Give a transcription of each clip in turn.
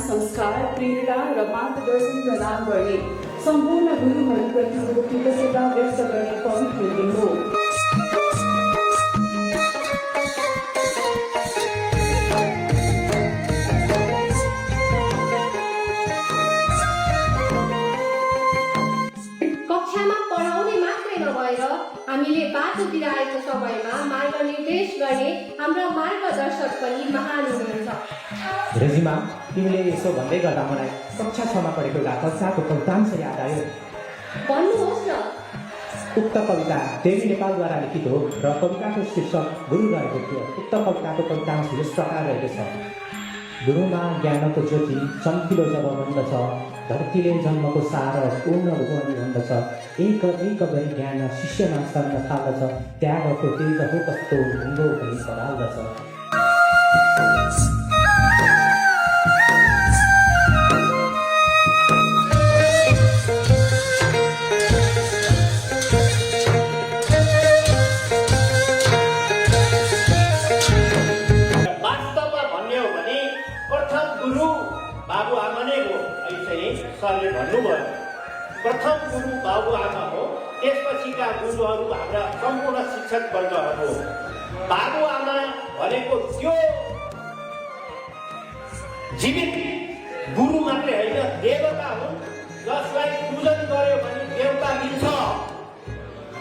संस्कार प्रेरणा र मार्गदर्शन प्रदान गर्ने सम्पूर्ण गुरुहरूप्रतिको कृतज्ञता व्यक्त गर्ने पवित्र दिन हो। कक्षामा पढाउने मात्रै नभएर हामीले बाटोतिर आएको समयमा मार्गनिर्देश गर्ने हाम्रा मार्गदर्शक पनि महान हुनुहुन्छ। रेजिमा, तिमीले यसो भन्दै गर्दा मलाई कक्षा 6मा पढेको एउटा कक्षाको कवितांश याद आयो। भन्नुहोस् न। उक्त कविता देवी नेपालद्वारा लिखित हो र कविताको शीर्षक गुरु रहेको थियो। उक्त कविताको कवितांश यस प्रकार रहेको छ। गुरुमा ज्ञानको ज्योति चम्किलो जब बन्दछ, धरतीले जन्मको सार पूर्ण रूपमा भन्दछ। एक गरी ज्ञान शिष्यमा सर्न थाल्दछ, त्यागको तेज हो कस्तो ढुङ्गो पनि पराल्दछ। सरले भन्नुभयो प्रथम गुरु बाबुआमा हो, त्यसपछिका गुरुहरू हाम्रा सम्पूर्ण शिक्षक वर्गहरू हो। बाबुआमा भनेको त्यो जीवित गुरु मात्रै होइन, देवता हुन् जसलाई पूजन गर्यो भने देवता मिल्छ।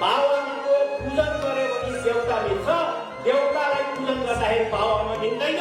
बाबुआमाको पूजन गर्यो भने देवता मिल्छ। देवतालाई पूजन गर्दाखेरि बाबुआमा मिल्दैन।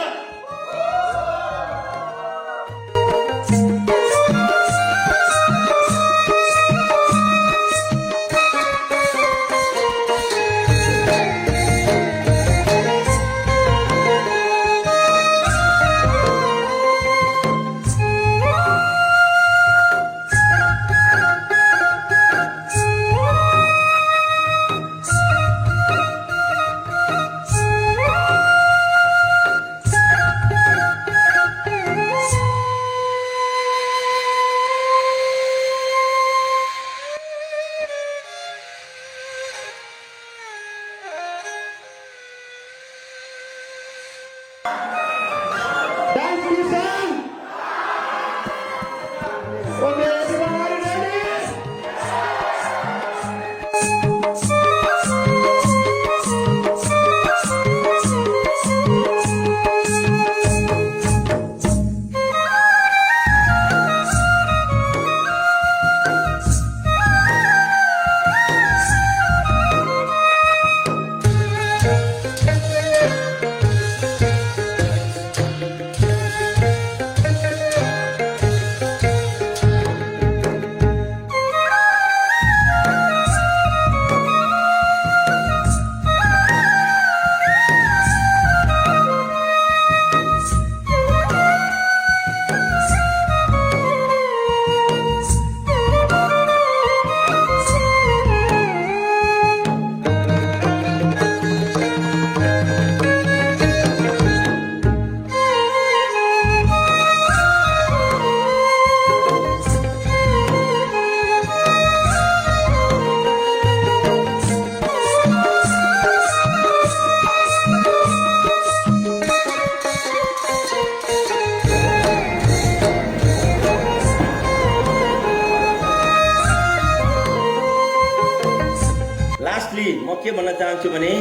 म के भन्न चाहन्छु भने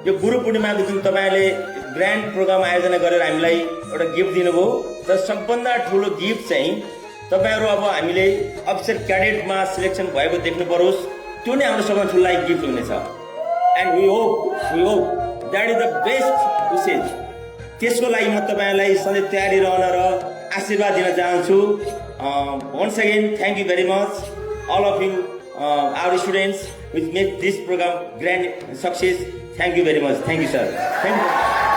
यो गुरु पूर्णिमाको दिन तपाईँले ग्रान्ड प्रोग्राम आयोजना गरेर हामीलाई एउटा गिफ्ट दिनुभयो। र सबभन्दा ठुलो गिफ्ट चाहिँ तपाईँहरू अब हामीले अफिसर क्याडेटमा सिलेक्सन भएको देख्नु परोस्, त्यो नै हाम्रो सबभन्दा ठुलो गिफ्ट हुनेछ। And we hope that is the best wishes. त्यसको लागि म तपाईँलाई सधैँ तयारी रहन र आशीर्वाद दिन चाहन्छु। Once again thank you very much all of you, our students, which make this program grand success. Thank you very much. Thank you, sir. Thank you.